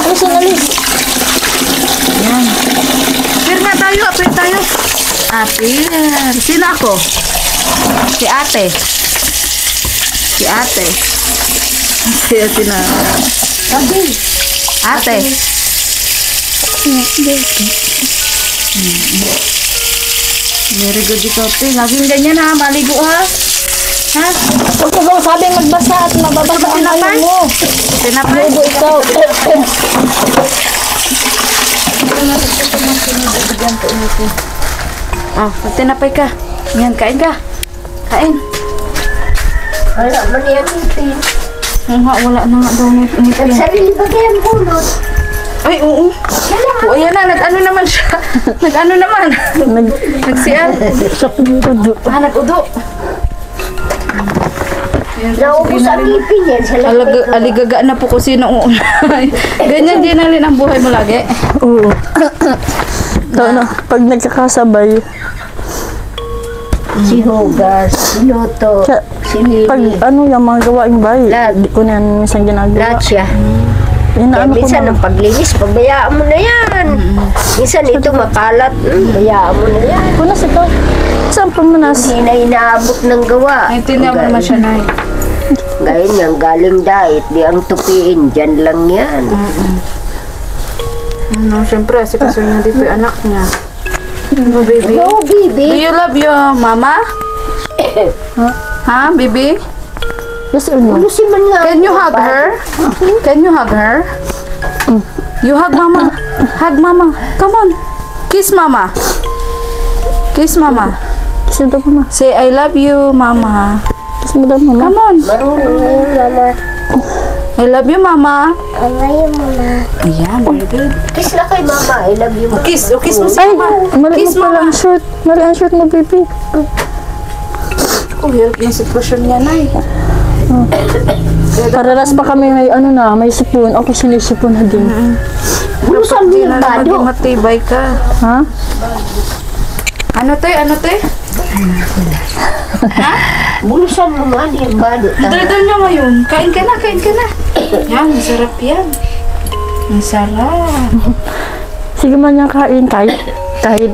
Ay, sanalis. Yan. Apir nga tayo, apir tayo. Apir. Sino ako? Si ate. Si ate. Si ate na. Ate. Very good ito, ate. Laging ganyan, ha? Maligo, ha? Ha? Huwag ka bang sabing magbasa at mababasa ang Tinapay? ayaw mo. Tinapay? Bobo ikaw. Oh, tinapay ka. Yan, kain ka. Kain. Wala man yan ngipin. Nga, wala na nga daw ngipin. Sarili ba kaya ang bunot? Ay, oo. O, ayan na, nag-ano naman siya. Nag-ano naman. Nagsiyan. Nag-udo. Ah, nag-udo. Naubos ang ngipin yan. Sa lapit. Aligaga na po kung sino ang una. Ganyan din alin ang buhay mo lagi. Oo. So, ano, pag nagkakasabay, Si Hugas, si Luto, Sa- si pag Lili. ano yung mga gawaing bahay, Lahat. di ko na yan minsan ginagawa. Lahat siya. Kaya Inaano ko minsan na. ang paglinis, pabayaan mo na yan. Minsan ito makalat, bayaan mo na yan. Punas ito. Saan pamanas? Hindi na inaabot ng gawa. Naintindihan mo naman siya, Nay. Gayun yan, galing diet, di ang tupiin, dyan lang yan. Ano, syempre, si kaso niya dito yung anak niya. Ano, baby? No, Do baby. you love your mama? Ha, baby? Yes or no? Ano si man nga? Can you hug her? Can you hug her? You hug mama. Hug mama. Come on. Kiss mama. Kiss mama. Kiss mo daw mama. Say, I love you, mama. Kiss mo daw mama. Come on. Marunong na yung mama. I love you, mama. Away mo na. Ayan, very good. Kiss na kay mama, I love you. Kiss. O, kiss mo si Ay, mama. mali Kiss mo pala mama. ang short. Mali ang short mo, baby. Oh, hirap yung sitwasyon niya, Nay. Pararas pa kami may ano na, may sipon. Ako sinisipon na din. Bulusan mo Hindi yung na naman bado. yung matibay ka. Ha? Ano, te? Ano, te? Bulusan mo nga yung bado. Daldal niya ngayon. Kain ka na, kain ka na. Yan, masarap yan. Masarap. Sige man niyang kain kahit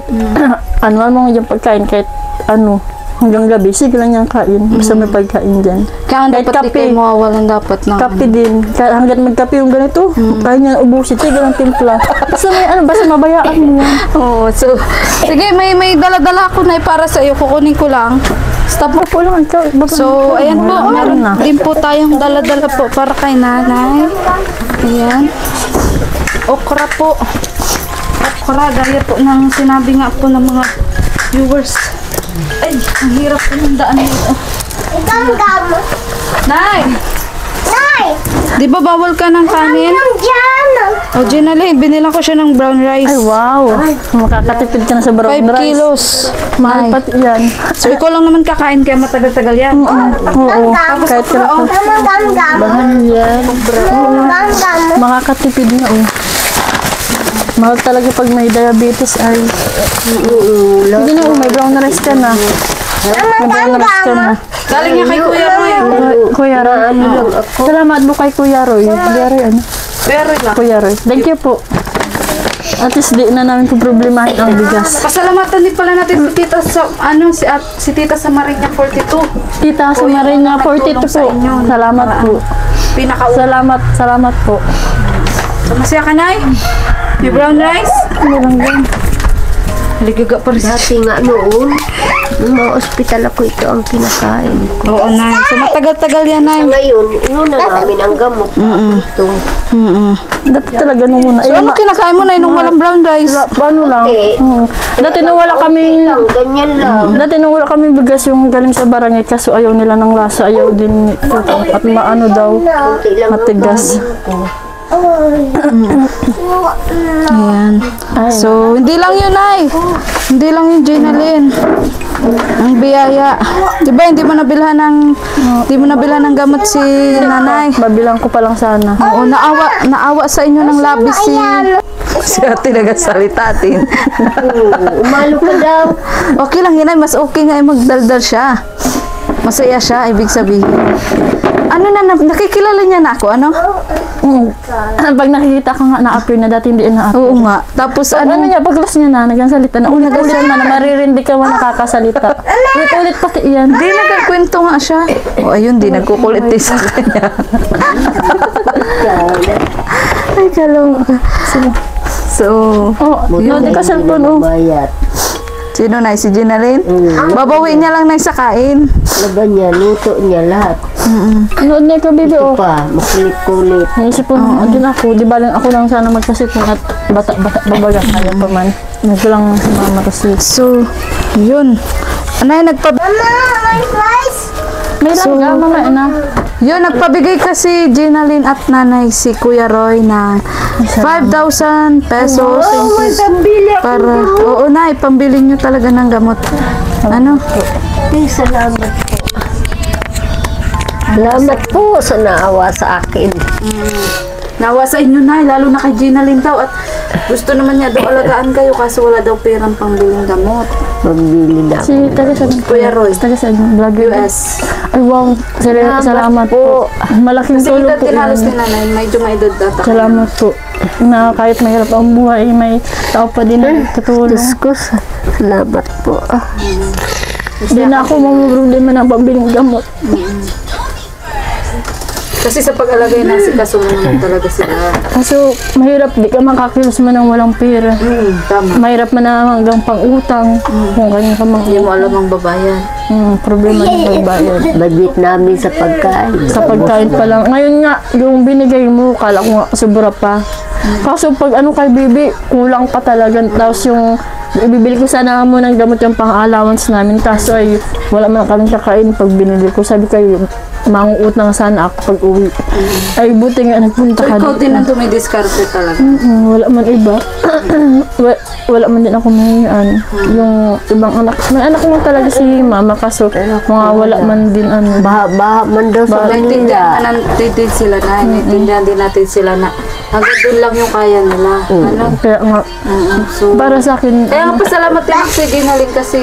ano man mo yung pagkain kahit ano hanggang gabi sige lang niyang kain basta may pagkain dyan. Kaya Kahit dapat di kape. kayo mawawalan dapat ng Kape din. Kahit hanggat magkape yung ganito, kaya niya ubusin. Sige lang timpla. Basta may ano, basta mabayaan mo yan. Oo, so, sige, may dala-dala ako na para sa iyo. Kukunin ko lang. Stop mo. Ako lang ikaw. So, ayan po. Meron na. din po tayong dala-dala po para kay nanay. Ayan. Okra po. Okra, gaya po ng sinabi nga po ng mga viewers. Ay, ang hirap po ng daan nito. Gam-gam. Nay! Nay! Di ba bawal ka ng kanin? Ang dyan. O, Ginaline, binilang ko siya ng brown rice. Ay, wow. Makakatipid ka na sa brown 5 rice. kilos. Mahal Nay. pati yan. So, ikaw lang naman kakain kaya matagal-tagal yan. Oo. Kahit ka lang. Gam-gam. Mahal yan. Gam-gam. Makakatipid na oh. Mahal talaga pag may diabetes ay. Hindi na, may brown rice ka na. May brown rice ka na. Galing niya kay Kuya Roy. Kuya Roy. Salamat po kay Kuya Roy. Kuya Roy, ano? Pero lang. Kuya Roy. Thank you po. At least di na namin po problemahin ang bigas. Pasalamatan din pala natin si Tita sa si Tita sa Marinya 42. Tita sa yung Marina, mga 42 nagtulong sa po. inyo. Salamat po. Salamat po. So, masaya ka, Nay? May brown rice? Ano lang yan? Ligaga pa rin. Dati nga noon, nung mga ospital ako, ito ang kinakain ko. Oo, Nay. So, matagal-tagal yan, Nay. Ngayon, inuna namin ang gamot. Ito. Dati talaga nung muna. So, ano kinakain mo, Nay, nung walang brown rice? Paano lang? Eh, Dati nung wala kaming ganyan lang. Dati nung wala kaming bigas yung galing sa barangay kaso ayaw nila ng lasa, ayaw din ito. At maano daw, Kunti lang ang matigas. kain ko. Ayan. So, hindi lang yun, Nay. Hindi lang yun, Jenalyn. Ang biyaya. Di ba, hindi mo nabilhan ng gamot si nanay. Babilang ko pa lang sana. Oo, naawa sa inyo ng labis si ate nagasalitatin. Umalo ka daw. Okay lang yun, Nay. Mas okay nga ay magdaldal siya. Masaya siya, ibig sabihin. Ano na, nakikilala niya na ako, ano? Pag nakikita ko nga na-appear na dati hindi na-appear. Oo nga. Tapos Ano niya, paglas niya na, nagsasalita na. Ulit-ulit na, maririndi ka mo nakakasalita. Ulit-ulit pati iyan. di nagkwento nga siya. O ayun, di nagkukulit din sa kanya. Ay, kalong. So, No, di ka cellphone, oh. Bayat. sino na? Si Jenalyn? Babawi niya lang na sa kain. Laban niya, luto niya lahat. Nood na ko, baby, oh. Pa, makulit-kulit. Naisip ko, andun ako, di ba lang ako lang sana magkasipon at bata-bata, babaga kaya pa man. Medyo lang si mama kasi. So, yun. Anay, Mama, my rice. May lang mama, na. Yun, nagpabigay kasi Jenalyn at nanay si Kuya Roy ng 5,000 pesos. Para, oo na, pambili nyo talaga ng gamot. Ano? Ay, salamat po. Salamat po sa naawa sa akin. Nawa sa inyo na, lalo na kay Jenalyn daw. At gusto naman niya daw alagaan kayo kasi wala daw perang pangbiling gamot. Magbili na. Si taga sa Kuya Roy, taga sa vlog US. Ay, wow. Salamat po. Malaking Kasi tulong edad po din halos yan. ni nanay, medyo may edad data. Salamat po. Na kahit mahirap ang buhay, may tao pa din na tutulong. Diyos ko, salamat po. Hindi na ako mamumroblema ng pambiling gamot. Kasi sa pag-alagay na si kasunod talaga sila. Kaso mahirap, di ka makakilos man ng walang pera. Tama. Mahirap man na hanggang pang-utang. Kung ganyan ka mang Hindi mo alam ang babayan. problema ng pagbayad. Budget namin sa pagkain. Sa pagkain pa lang. Ngayon nga, yung binigay mo, kala ko nga sobra pa. Kaso pag ano kay Bibi, kulang pa talaga. Tapos yung ibibili ko sana mo ng gamot yung pang-allowance namin. Kaso ay wala man kaming kakain pag binili ko. Sabi kayo, manguutang sana ako pag uwi. Ay buti nga nagpunta So, ka ikaw din dito. ang dumidiskarte talaga. Wala man iba. wala man din ako may yung ibang anak. May anak mo talaga si mama kaso mga wala man din ano. Baha man daw sa Naintindihan Manila. natin sila na, naintindihan din natin sila na hanggang doon lang yung kaya nila. Ano? Kaya nga, So, para sa akin, kaya nga pasalamat din ako sa Ginalin kasi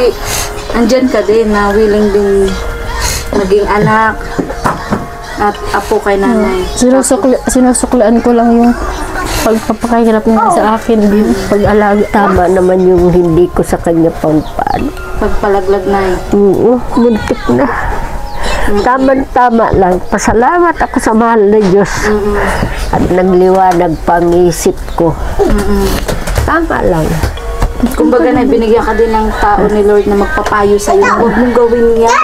andyan ka din na willing din maging anak at apo kay nanay. sinusuklian ko lang yung pagpapakahirap niya sa akin din, pag-alaga. Tama naman yung hindi ko sa kanya pampano. Pagpalaglag na Oo, muntik na. Tama lang. Pasalamat ako sa mahal na Diyos. At nagliwanag pang-isip ko. Tama lang. Kumbaga na binigyan ka din ng tao ni Lord na magpapayo sa iyo. Huwag mong gawin yan.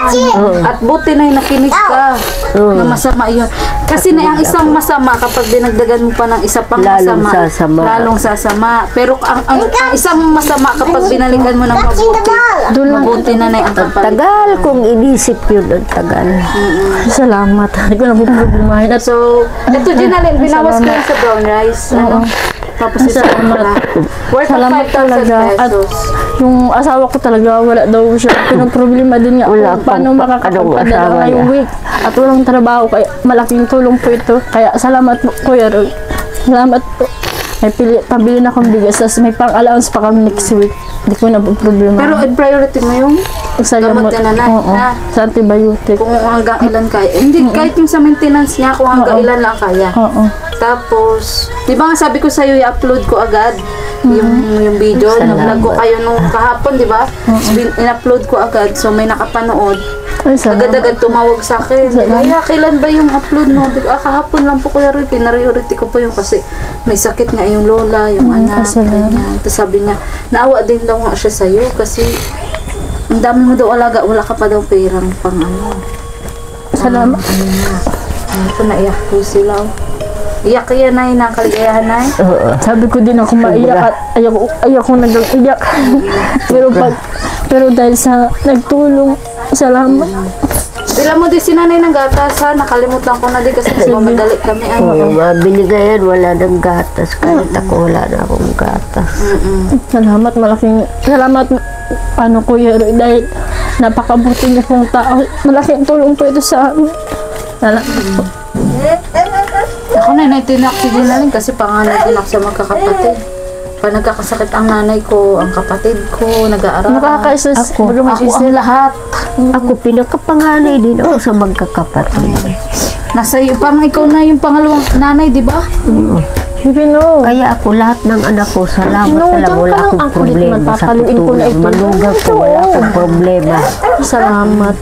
At buti na nakinig ka na masama yun. Kasi na ang isang masama kapag dinagdagan mo pa ng isa pang Lalong masama, sasama. lalong sasama. Pero ang isang masama kapag binalikan mo ng mabuti, mabuti na ang kapalit. Tagal kong inisip yun. Ang tagal. Salamat. Hindi ko na problemahin. At So, ito Ginalin, binawas ko yun sa brown rice. Ano? Tapos isa na. Worth of salamat 5,000 talaga. At pesos. yung asawa ko talaga, wala daw siya. Pinoproblema din nga Wala ako paano pang- makakapagpadala anong asawa ngayong niya? week. At walang trabaho. Kaya malaking tulong po ito. Kaya salamat po, Kuya Roy. Salamat po. May pabili na akong bigas. Tapos may pang-allowance pa kami next week. Hindi ko na po problema. Pero priority mo yung sa gamot gamot. ka na, Oo. na. Sa antibiotic. kung hanggang ilan kaya. Hindi, kahit yung sa maintenance niya, kung hanggang ilan lang kaya. Oo. Tapos, di ba nga sabi ko sa'yo, i-upload ko agad yung video. Salamat. Na-vlog ko kayo nung kahapon, di ba? In-upload ko agad, so may nakapanood. Ay, salamat. Agad-agad tumawag sa akin. Kaya kailan ba yung upload mo? Kahapon lang po Kuya Roy, pinariority ko po yung kasi may sakit nga yung lola, yung anak. salamat. Ganyan. Tapos sabi niya, naawa din daw nga siya sa'yo kasi ang dami mo daw alaga, wala ka pa daw perang pang ano. Salamat. Ano po, naiyak po sila. Iyak yan na, nakaligayahan na. Sabi ko din ako maiyak at ayoko nag-iyak. pero dahil sa nagtulong, salamat. Bila mo din si nanay ng gatas ha, nakalimutan ko na din kasi mamadali kami. Oo, mabili ka yan, wala nang gatas. Kahit ako wala na akong gatas. Salamat, malaking salamat Kuya Roy, dahil napakabuti niyo pong tao. Malaking tulong po ito sa amin. Salamat po. Ako na tinak si Dinalin kasi panganay din ako sa magkakapatid. Pag nagkakasakit ang nanay ko, ang kapatid ko, nag-aaral. Nakakaisas. Ako ang lahat. Ako pinakapanganay din ako sa magkakapatid. Nasa iyo, parang ikaw na yung pangalawang nanay, di ba? Pino. Kaya ako lahat ng anak ko, salamat No, talaga, diyan wala ka lang. akong Ang kulit problema naman, sa papaluin ko na tutulong. ito. Manugang ko, wala akong problema. Salamat.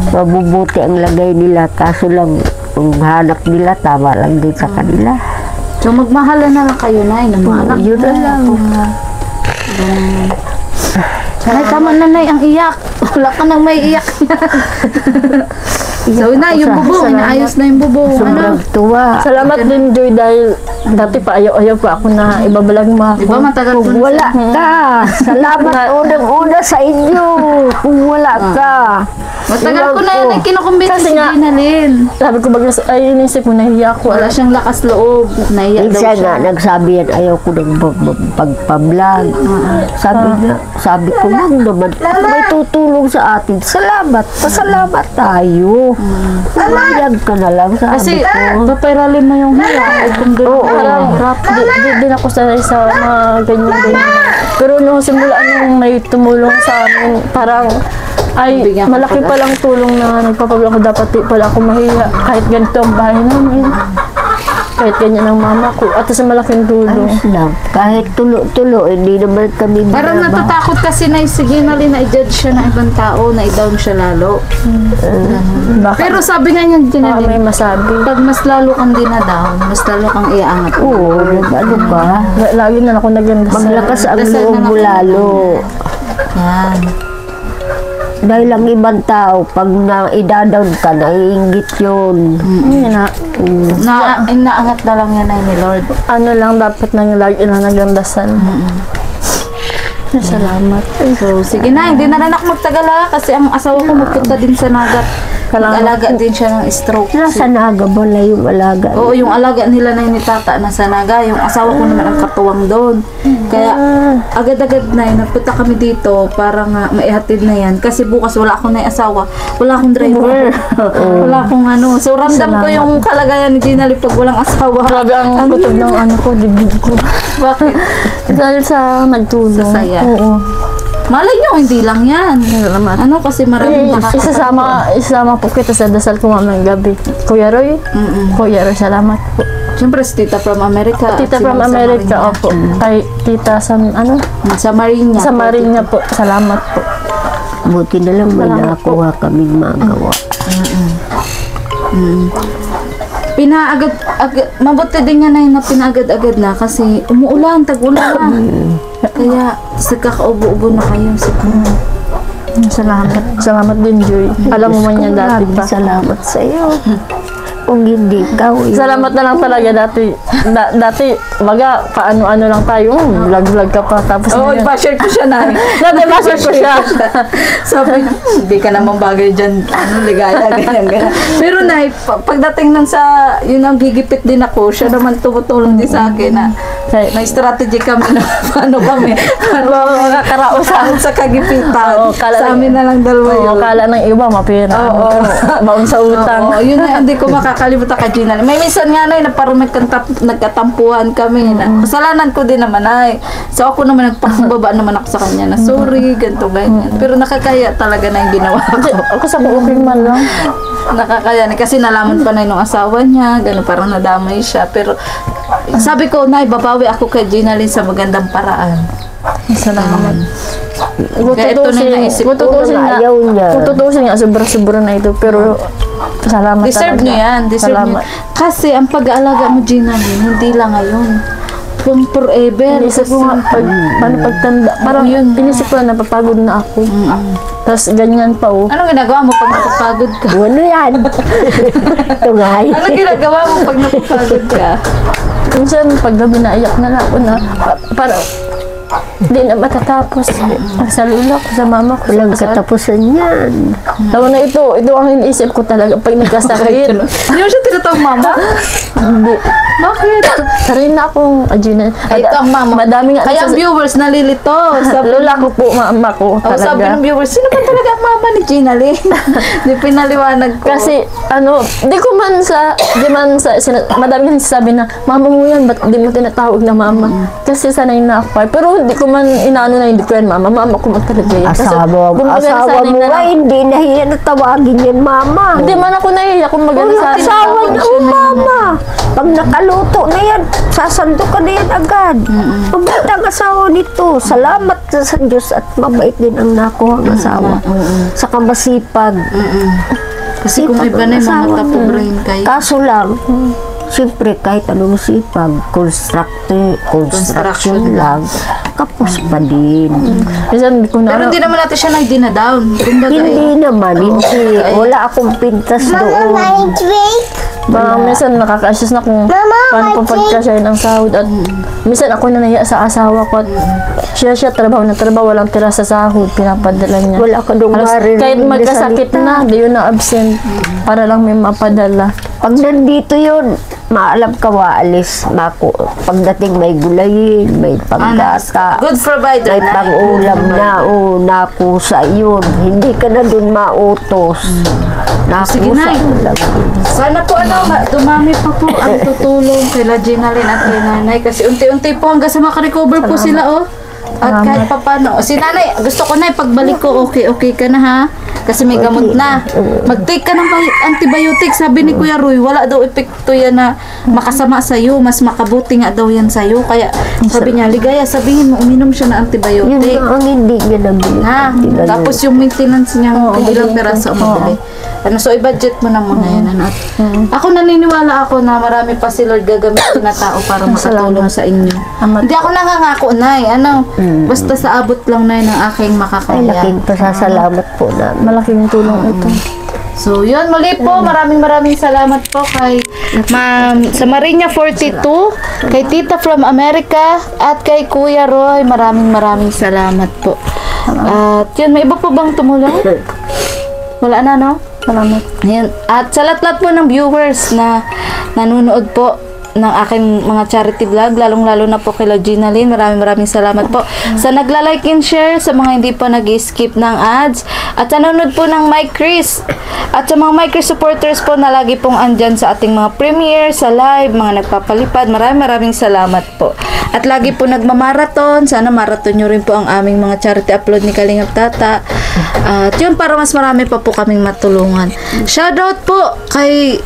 Mabubuti ang lagay nila, kaso lang, kung hanap nila, tama lang din sa kanila. So magmahalan na lang kayo na, ng mga anak. Yun na lang. Ay, tama nanay, ang iyak. Wala ka nang may iyak. So na, yung bubong, inaayos na yung bubong. Sobrang tuwa. Salamat din, Joy, dahil dati pa ayaw pa ako na ibabalag mo ako. Di ba matagal ko Kung wala ka, salamat unang-una sa inyo. Kung wala ka. Matagal ko na Ilang yan, kinukumbit Kasi si nga, Dinalin. Sabi ko inisip ko, nahiya ako. Wala siyang lakas loob. Naiyak daw Minsan siya. nga, nagsabi yan, ayaw ko ng pagpa-vlog. Sabi ko lang naman, may tutulong sa atin. Salamat, pasalamat tayo. Umayag ka na lang, Kasi, sabi ko. papairalin na yung hiya. Oo. Parang din ako sanay sa mga ganyan. Pero nung simula nung may tumulong sa amin, parang ay Bigyan ka malaki pa palang tulong na nagpapablog ko. Dapat di pala ako mahiya kahit ganito ang bahay namin. Kahit ganyan ang mama ko. At sa malaking tulong. Ayos lang. Kahit tulo-tulo, hindi naman kami Parang binaba. natatakot kasi na si Dinalin na i-judge siya ng ibang tao, na i-down siya lalo. Baka Pero sabi nga niya, may Dinalin, masabi. pag mas lalo kang dinadown, mas lalo kang iaangat. Oo, ano ba? Lagi na ako nagandasal. Maglakas ang Dasal na loob mo lang. lalo. Yan. Dahil ang ibang tao, pag na-down ka, naiingit yun. Inaangat na lang yan ay ni Lord. Ano lang dapat nang lagi na nagandasal. Salamat. So, sige na, hindi na rin ako magtagal ha, kasi ang asawa ko magpunta din sa Nagat. Nag-alaga din siya ng stroke. Nasa Naga ba na yung alaga? Oo, yung alaga nila na ni Tata na sa Naga, yung asawa ko naman ang katuwang doon. Kaya agad-agad na nagpunta kami dito para nga maihatid na yan. Kasi bukas wala akong asawa, wala akong driver, wala akong ano. So ramdam ko yung kalagayan ni Dinali pag walang asawa. Grabe ang kutob ng ano ko, dibdib ko. Bakit? Dahil sa nagtulong. Sa saya. Oo. Malay nyo, hindi lang yan. Salamat. Ano kasi maraming Isasama po kita sa dasal ko mamayang gabi. Kuya Roy? Kuya Roy, salamat po. Siyempre, si Tita from America. Tita Si from Ma'am sa America, Mariña. opo. Kay Tita sa, Sa Mariña. sa Mariña po. Salamat po. Buti na lang may Salamat nakakuha kaming magawa. Mabuti din nga na pinaagad-agad na kasi umuulan, tag-ulan. Kaya nagkakaubo-ubo na kayo. Salamat. Salamat din, Joy. Alam mo man yan dati Maraming pa. salamat sa iyo. Kung hindi ikaw, Salamat na lang talaga dati. Dati, baga, paano-ano lang tayo. Vlog-vlog ka pa. Tapos Oo, ngayon. i-share ko siya na. Dati, basher ko siya. Sabi, hindi ka naman bagay dyan, ligaya, ganyan. Pero na, pagdating nun sa, yun ang gigipit din ako, siya naman tumutulong din sa akin na may strategy kami na paano kami makakaraos sa kagipitan. Oo, Sa amin na lang dalawa Oo, yun. kala ng iba, mapira. Oo. Baon sa utang. Oo, yun na, hindi ko makakalimutan kay Gina. May minsan nga na, parang nagkatampuhan kami. Na, kasalanan ko din naman ay. So ako naman, nagpakababa naman ako sa kanya na sorry, ganito, ganyan. Pero nakakaya talaga na yung ginawa ko. Ako sa okay man lang. Nakakaya na kasi nalaman pa na yung asawa niya, gano'n, parang nadamay siya. Pero sabi ko, Nay, babawi ako kay Gina Lynn sa magandang paraan. Salamat. Kaya ito na naisip ko. Kung tutusin nga, ayaw niya. kung tutusin nga, sobra-sobra na ito. Pero, salamat Deserve talaga. nyo yan. Deserve nyo. Salamat. Kasi ang pag-aalaga mo, Gina Lynn, hindi lang ngayon. Kung forever. Inisip ko nga, paano pagtanda, parang yun. inisip ko na napapagod na ako. Tapos ganyan pa oh. Anong ginagawa mo pag napapagod ka? Ano yan? Ito nga. Anong ginagawa mo pag napapagod ka? Minsan, pag gabi naiyak na lang ako na, parang, hindi na matatapos. Sa lula ko, sa mama ko. Walang sa katapusan yan. Tawa na ito ang iniisip ko talaga pag nagkasakit. Hindi mo siya tinatawag mama? Hindi. Bakit? Sarin na akong Gina. Ay, ito ang mama. Madami nga. Kaya ang viewers nalilito. Lola ko po, mama ko. Oh, sabi ng viewers, sino ba talaga ang mama ni Gina Lynn? Di pinaliwanag ko. Kasi, di man sa, madami nga nagsasabi na, mama mo yan, ba't di mo tinatawag na mama? Kasi sanay na ako. Pero di ko man inaano na hindi ko yan, mama ko man talaga yan. Kasi, kumbaga, Asawa nasanay mo na nga, lang. hindi nahiya na tawagin yan, mama. Hindi man ako nahiya kung Uy, maganda sa asawa niya, oh, mama. Pag nakaluto na yan, sasando ka na yan agad. Mabait ang asawa nito. Salamat sa Diyos at mabait din ang nakuha ang asawa. Saka masipag. Kasi kung iba na yung mga tapobrahin kayo. Kaso lang, siyempre kahit anong sipag, construction lang, kapos pa din. Minsan, di ko na, Pero hindi naman natin siya nag-dina-down. Kumbaga, Hindi naman, hindi. Wala akong pintas doon. minsan nakaka-assess na kung paano po pagkasyahin ang sahod. At minsan ako na nahiya sa asawa ko at siya trabaho na trabaho, walang tira sa sahod, pinapadala niya. Wala ka doon marinig Kahit na magkasakit salita. na, di yun na absent para lang may mapadala. Pag nandito yun, maalam ka waalis. Pagdating may gulayin, may panggata, good provider may na. pang-ulam na, nakusa yun. Hindi ka na dun mautos. Sige, Nakusa Nay. lang. Sana po dumami pa po ang tutulong kay Gina Lynn at kay Nanay kasi unti-unti po hanggang sa makarecover po sila At kahit pa paano. Si Nanay, gusto ko na pagbalik ko, okay ka na ha? Kasi may gamot na. Mag-take ka ng antibiotic. Sabi ni Kuya Roy, wala daw epekto yan na makasama sa'yo. Mas makabuti nga daw yan sa'yo. Kaya sabi niya, Ligaya, sabihin mo, uminom siya ng Yun antibiotic. ang hindi niya nabili. Ha? Tapos yung maintenance niya, kung ilang peraso ang mabili. So, i-budget mo na muna yan. Ako naniniwala ako na marami pa si Lord gagamitin na tao para makatulong sa inyo. Hindi ako nangangako, Nay. Basta sa abot lang, Nay, ng aking Ay, makakaya. laking pasasalamat po namin. Malaking tulong ito. So, yun, muli po, maraming salamat po kay Ma'am sa Marinya 42, kay Tita from America, at kay Kuya Roy. Maraming salamat po. At yun, may iba po bang tumulong? Wala na, no? Salamat. Ayan. At sa lahat po ng viewers na nanonood po ng aking mga charity vlog, lalong-lalo na po kay Gina Lynn, maraming salamat po sa nagla-like and share, sa mga hindi po nag-skip ng ads, at sa nanonood po ng Mike Chris, at sa mga Mike Chris supporters po na lagi pong andyan sa ating mga premiere, sa live, mga nagpapalipad, maraming salamat po. At lagi po nagmamarathon, sana marathon nyo rin po ang aming mga charity upload ni Kalingap Tata. At yun, para mas marami pa po kaming matulungan. Shoutout po kay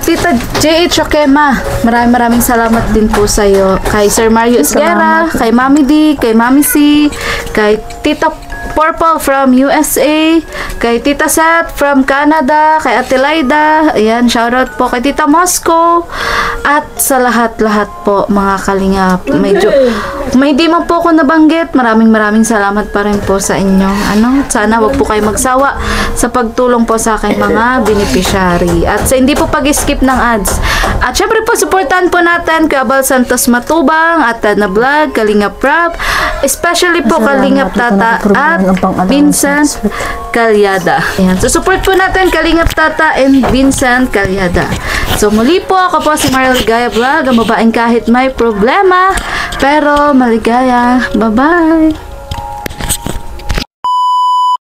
Tita J.H. Okema, maraming salamat din po sa iyo. Kay Sir Mario Esguerra, kay Mami D, kay Mami C, kay Tita Purple from USA, kay Tita Seth from Canada, kay Ate Laida, ayan, shoutout po kay Tita Moscow, at sa lahat-lahat po mga kalingap. Medyo may di man po ako nabanggit, maraming salamat pa rin po sa inyo. Sana wag po kayo magsawa sa pagtulong po sa aking mga beneficiary. At sa hindi po pag-skip ng ads. At syempre po, supportan po natin kay Abel Santos Matubang, at na Vlog, Kalingap Rap, especially po Kalingap Tata at Vincent Calyada. Ayan. So, support po natin Kalingap Tata and Vincent Calyada. So, muli po, ako po si Mariel Ligaya Vlog, ang babaeng kahit may problema, pero maligaya. Bye-bye!